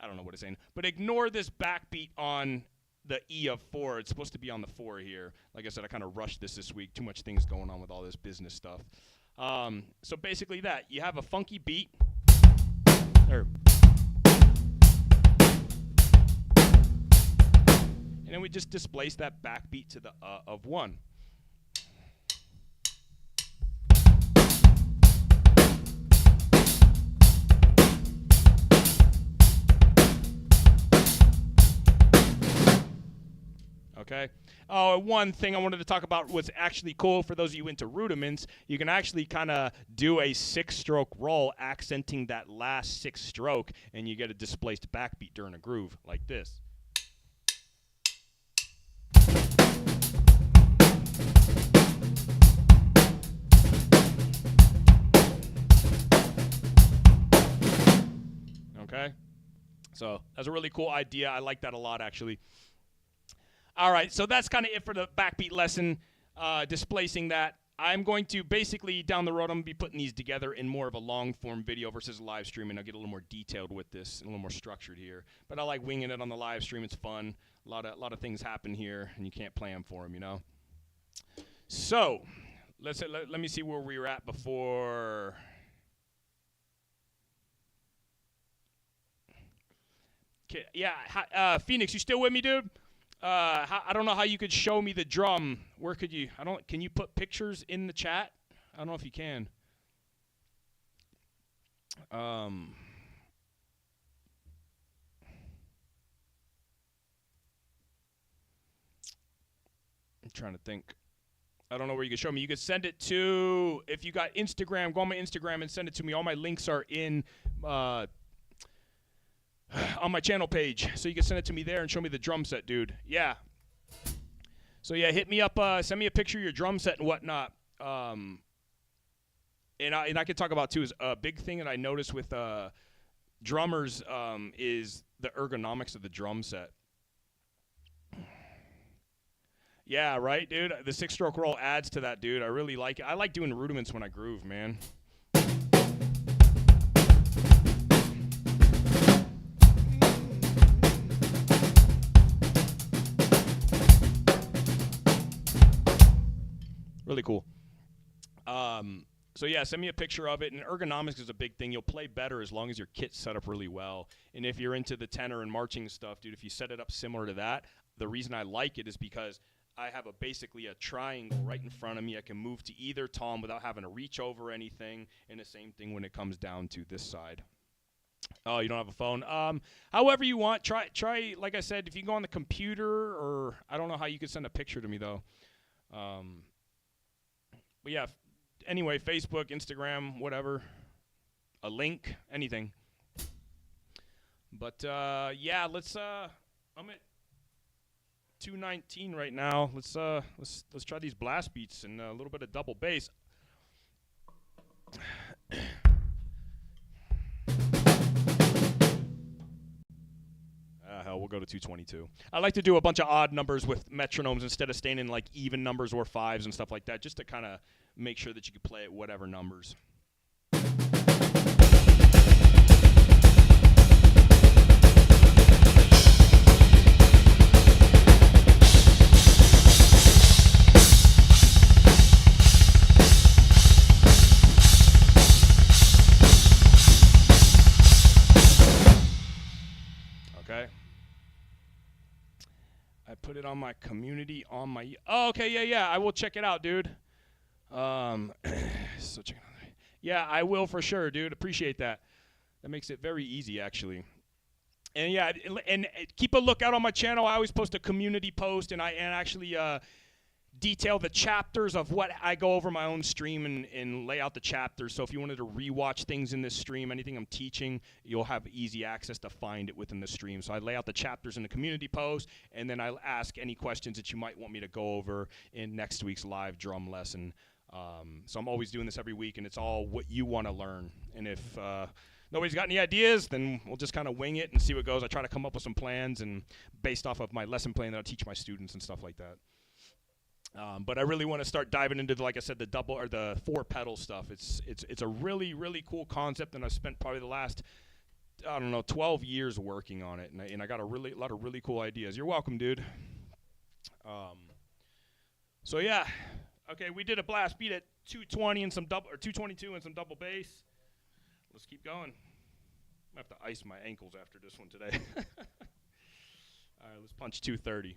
I don't know what it's saying, but ignore this backbeat on the E of 4. It's supposed to be on the 4 here. Like I said, I kind of rushed this week. Too much things going on with all this business stuff. So basically that. You have a funky beat. And then we just displace that backbeat to the of 1. Okay. One thing I wanted to talk about was actually cool for those of you into rudiments. You can actually kind of do a 6-stroke roll, accenting that last 6th stroke, and you get a displaced backbeat during a groove like this. Okay. So that's a really cool idea. I like that a lot, actually. All right, so that's kind of it for the backbeat lesson, displacing that. I'm going to basically, down the road, I'm going to be putting these together in more of a long-form video versus a live stream, and I'll get a little more detailed with this, and a little more structured here. But I like winging it on the live stream. It's fun. A lot of things happen here, and you can't plan for them, you know. So let me see where we were at before. Okay, yeah, Phoenix, you still with me, dude? I don't know how you could show me the drum. Where could you? Can you put pictures in the chat? I don't know if you can. I'm trying to think. I don't know where you can show me. You could send it to, if you got Instagram, go on my Instagram and send it to me. All my links are in on my channel page, so you can send it to me there and show me the drum set, dude. Yeah. So yeah, hit me up. Send me a picture of your drum set and whatnot. And I could talk about too is a big thing that I noticed with drummers is the ergonomics of the drum set. Yeah, right, dude. The 6-stroke roll adds to that, dude. I really like it. I like doing rudiments when I groove, man. Really cool. So yeah, send me a picture of it. And ergonomics is a big thing. You'll play better as long as your kit's set up really well. And if you're into the tenor and marching stuff, dude, if you set it up similar to that, the reason I like it is because I have basically a triangle right in front of me. I can move to either tom without having to reach over anything. And the same thing when it comes down to this side. Oh, you don't have a phone? However you want. Try. Like I said, if you go on the computer, or I don't know how you could send a picture to me though. But yeah. Anyway, Facebook, Instagram, whatever. A link, anything. But yeah, let's. I'm at 219 right now. Let's try these blast beats and a little bit of double bass. Hell, we'll go to 222. I like to do a bunch of odd numbers with metronomes instead of staying in like even numbers or fives and stuff like that, just to kind of make sure that you can play at whatever numbers. Okay. I put it on my community on my. Oh, okay, yeah. I will check it out, dude. So check it out. Yeah, I will for sure, dude. Appreciate that. That makes it very easy, actually. And yeah, and keep a lookout on my channel. I always post a community post, and I actually detail the chapters of what I go over my own stream and lay out the chapters. So if you wanted to rewatch things in this stream, anything I'm teaching, you'll have easy access to find it within the stream. So I lay out the chapters in the community post, and then I'll ask any questions that you might want me to go over in next week's live drum lesson. So I'm always doing this every week, and it's all what you want to learn. And if nobody's got any ideas, then we'll just kind of wing it and see what goes. I try to come up with some plans and based off of my lesson plan that I teach my students and stuff like that. But I really want to start diving into, like I said, the double or the 4-pedal stuff. It's a really, really cool concept, and I've spent probably the last, 12 years working on it, and I got a lot of really cool ideas. You're welcome, dude. So yeah, okay, we did a blast beat at 220 and some 222 and some double bass. Let's keep going. I have to ice my ankles after this one today. All right, let's punch 230.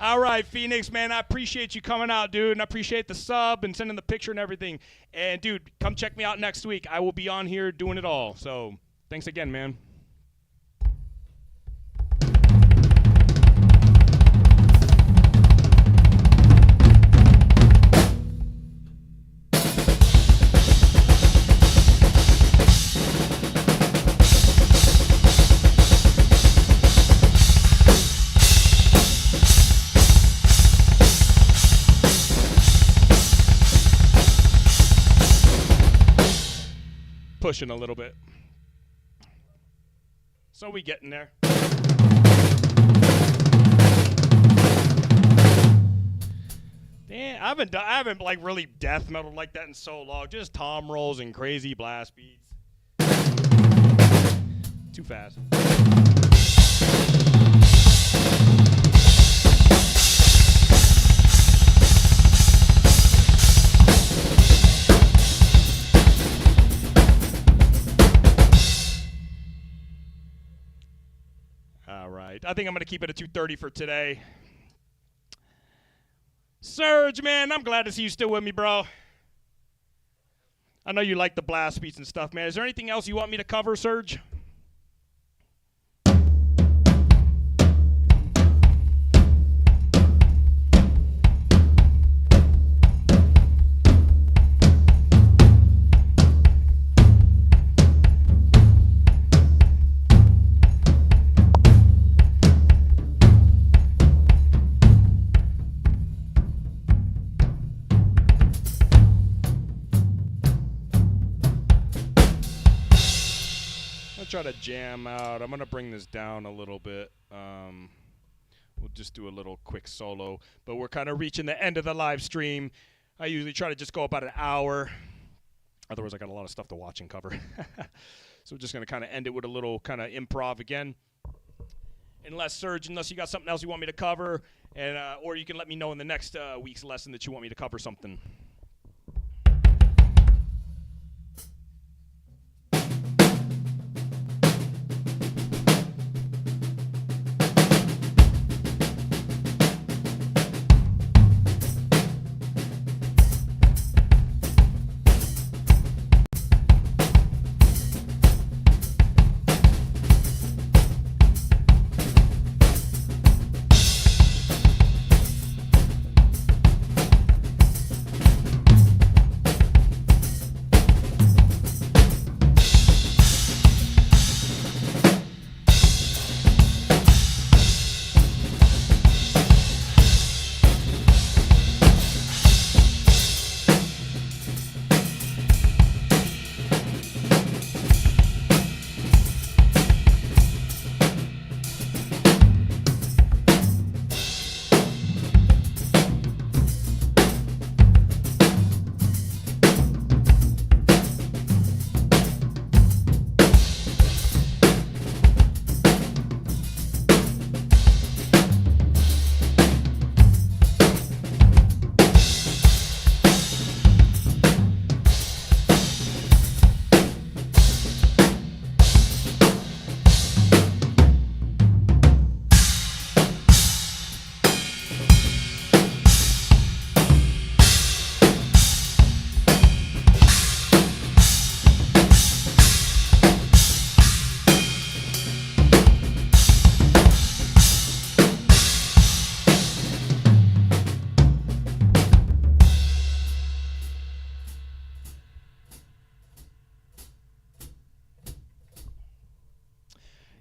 All right, Phoenix, man, I appreciate you coming out, dude, and I appreciate the sub and sending the picture and everything. And, dude, come check me out next week. I will be on here doing it all. So, thanks again, man. Pushing a little bit. So we getting there. Damn, I haven't like really death metal like that in so long. Just tom rolls and crazy blast beats. Too fast. All right. I think I'm going to keep it at 2:30 for today. Serge, man, I'm glad to see you still with me, bro. I know you like the blast beats and stuff, man. Is there anything else you want me to cover, Serge? Try to jam out. I'm gonna bring this down a little bit. We'll just do a little quick solo, but we're kind of reaching the end of the live stream. I usually try to just go about an hour. Otherwise, I got a lot of stuff to watch and cover. So we're just gonna kind of end it with a little kind of improv again. Unless you got something else you want me to cover, and or you can let me know in the next week's lesson that you want me to cover something.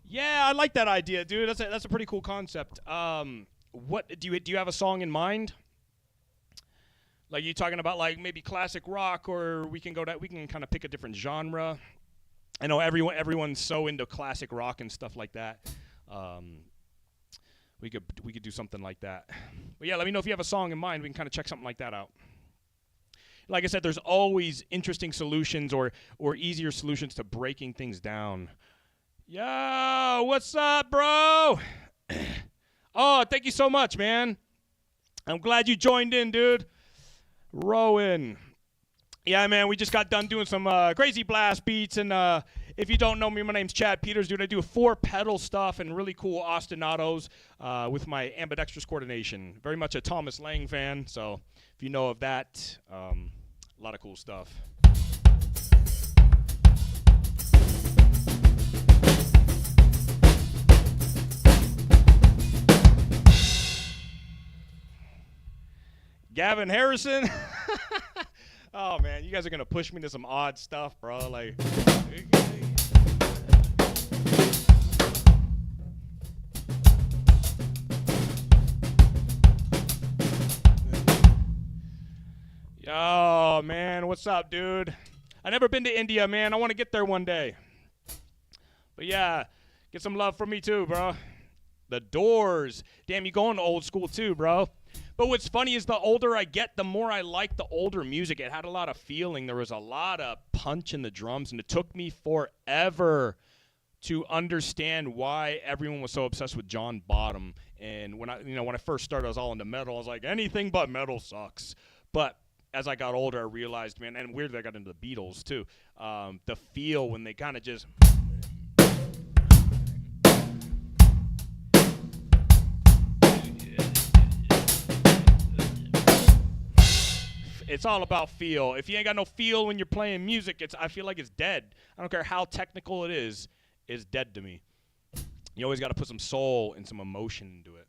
Yeah, I like that idea, dude. That's a pretty cool concept. What do you have a song in mind? Like you talking about like maybe classic rock, or we can kind of pick a different genre. I know everyone's so into classic rock and stuff like that. We could do something like that. But yeah, let me know if you have a song in mind. We can kind of check something like that out. Like I said, there's always interesting solutions or easier solutions to breaking things down. Yo, what's up, bro? Oh, thank you so much, man. I'm glad you joined in, dude. Rowan. Yeah, man, we just got done doing some crazy blast beats. And if you don't know me, my name's Chad Peters, dude. I do 4-pedal stuff and really cool ostinatos with my ambidextrous coordination. Very much a Thomas Lang fan. So if you know of that, a lot of cool stuff. Gavin Harrison. Oh man, you guys are gonna push me to some odd stuff, bro. Like, yo, man, what's up, dude? I never been to India, man. I want to get there one day. But yeah, get some love from me too, bro. The Doors. Damn, you going old school too, bro. But what's funny is the older I get, the more I like the older music. It had a lot of feeling. There was a lot of punch in the drums, and it took me forever to understand why everyone was so obsessed with John Bottom. And when I first started, I was all into metal. I was like, anything but metal sucks. But as I got older, I realized, man, and weirdly, I got into the Beatles too. The feel when they kind of just It's all about feel. If you ain't got no feel when you're playing music, I feel like it's dead. I don't care how technical it is, it's dead to me. You always got to put some soul and some emotion into it.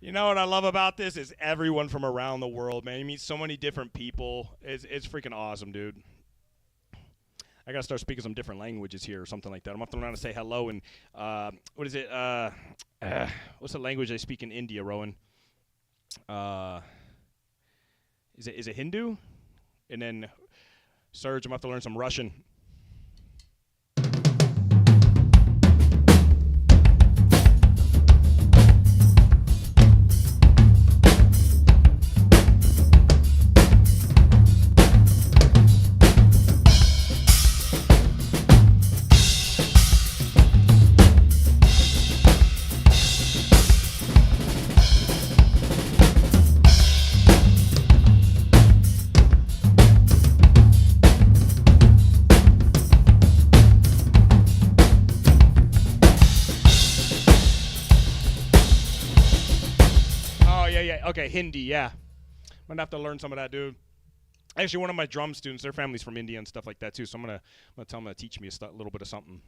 You know what I love about this is everyone from around the world, man. You meet so many different people. It's freaking awesome, dude. I gotta start speaking some different languages here or something like that. I'm gonna have to learn how to say hello and what is it? What's the language they speak in India, Rowan? Is it Hindu? And then Serge, I'm gonna have to learn some Russian. Okay, Hindi, yeah. I'm gonna have to learn some of that, dude. Actually, one of my drum students, their family's from India and stuff like that too. So I'm gonna tell them to teach me a little bit of something.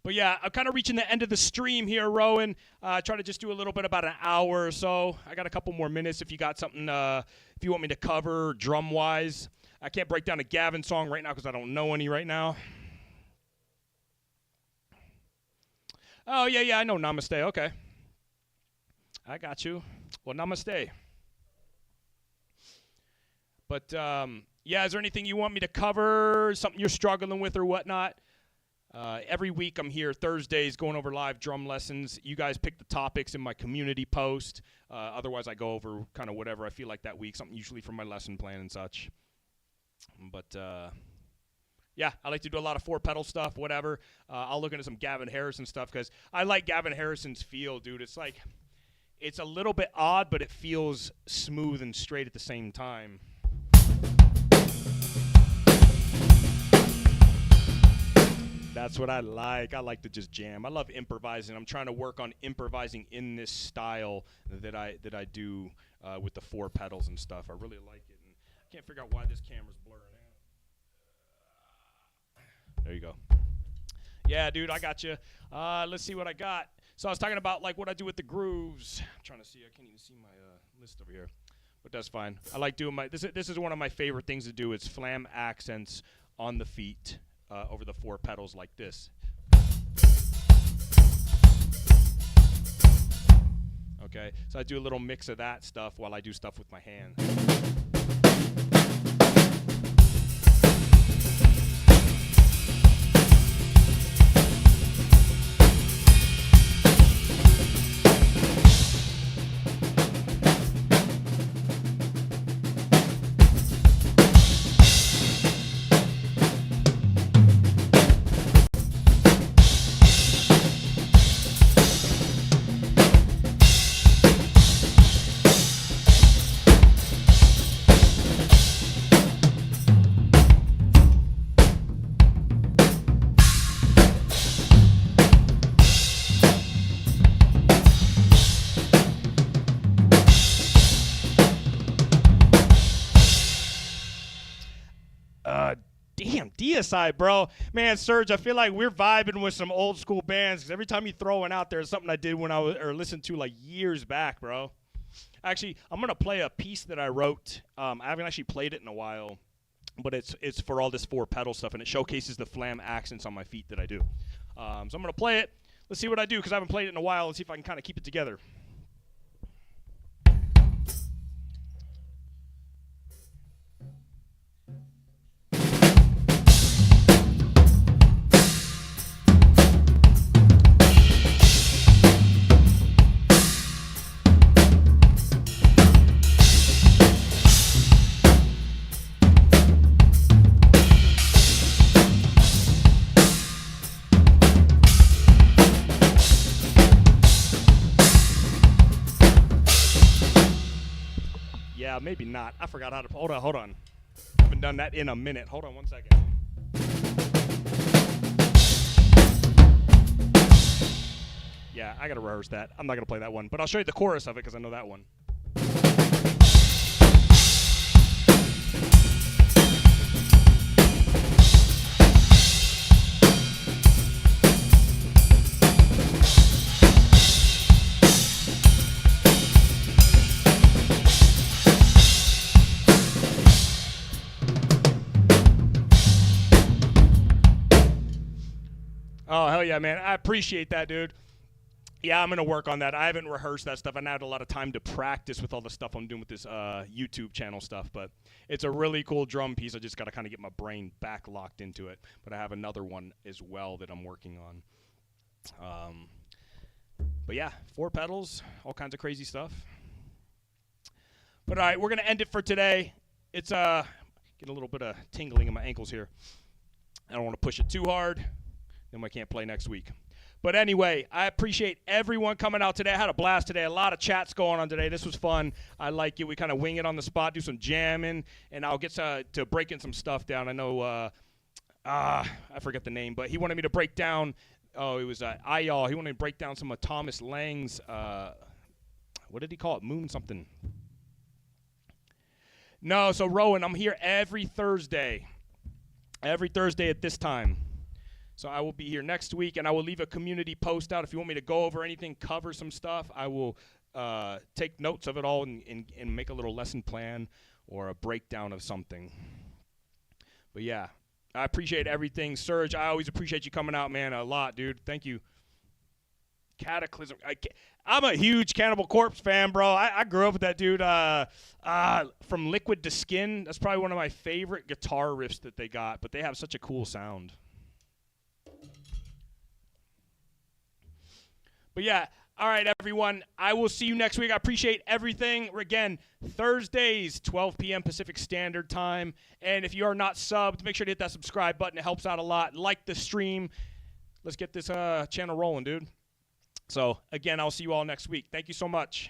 But yeah, I'm kind of reaching the end of the stream here, Rowan. Try to just do a little bit about an hour or so. I got a couple more minutes if you got something, if you want me to cover drum-wise. I can't break down a Gavin song right now because I don't know any right now. Oh, yeah, I know Namaste. Okay. I got you. Well, Namaste. But, yeah, is there anything you want me to cover, something you're struggling with or whatnot? Every week I'm here Thursdays going over live drum lessons. You guys pick the topics in my community post. Otherwise, I go over kind of whatever I feel like that week, something usually from my lesson plan and such. But, yeah, I like to do a lot of four-pedal stuff, whatever. I'll look into some Gavin Harrison stuff because I like Gavin Harrison's feel, dude. It's like, it's a little bit odd, but it feels smooth and straight at the same time. That's what I like. I like to just jam. I love improvising. I'm trying to work on improvising in this style that I do with the four pedals and stuff. I really like it. And I can't figure out why this camera's blurring out. There you go. Yeah, dude, I got you. Let's see what I got. So I was talking about like what I do with the grooves. I'm trying to see. I can't even see my list over here, but that's fine. I like doing my. This is one of my favorite things to do. It's Flam accents on the feet over the four pedals like this. Okay, so I do a little mix of that stuff while I do stuff with my hand. Side, bro. Man, Serge, I feel like we're vibing with some old school bands because every time you throw one out there, it's something I did when I was, or listened to like years back, bro. Actually, I'm going to play a piece that I wrote. I haven't actually played it in a while, but it's for all this four pedal stuff, and it showcases the Flam accents on my feet that I do. So I'm going to play it. Let's see what I do, because I haven't played it in a while. Let's see if I can kind of keep it together. Yeah, maybe not. I forgot how to. Hold on. I haven't done that in a minute. Hold on 1 second. Yeah, I gotta rehearse that. I'm not gonna play that one, but I'll show you the chorus of it because I know that one. Oh, hell yeah, man. I appreciate that, dude. Yeah, I'm going to work on that. I haven't rehearsed that stuff. I now had a lot of time to practice with all the stuff I'm doing with this YouTube channel stuff. But it's a really cool drum piece. I just got to kind of get my brain back locked into it. But I have another one as well that I'm working on. But yeah, 4 pedals, all kinds of crazy stuff. But all right, we're going to end it for today. It's getting a little bit of tingling in my ankles here. I don't want to push it too hard. Then I can't play next week. But anyway, I appreciate everyone coming out today. I had a blast today. A lot of chats going on today. This was fun. I like it. We kind of wing it on the spot, do some jamming, and I'll get to breaking some stuff down. I know, I forget the name, but he wanted me to break down, it was Ayal. He wanted me to break down some of Thomas Lang's, what did he call it? Moon something. No, so Rowan, I'm here every Thursday. Every Thursday at this time. So I will be here next week, and I will leave a community post out. If you want me to go over anything, cover some stuff, I will take notes of it all and make a little lesson plan or a breakdown of something. But, yeah, I appreciate everything. Serge, I always appreciate you coming out, man, a lot, dude. Thank you. Cataclysm. I'm a huge Cannibal Corpse fan, bro. I grew up with that dude. From Liquid to Skin, that's probably one of my favorite guitar riffs that they got, but they have such a cool sound. But yeah, all right, everyone. I will see you next week. I appreciate everything. Again, Thursdays, 12 p.m. Pacific Standard Time. And if you are not subbed, make sure to hit that subscribe button. It helps out a lot. Like the stream. Let's get this channel rolling, dude. So, again, I'll see you all next week. Thank you so much.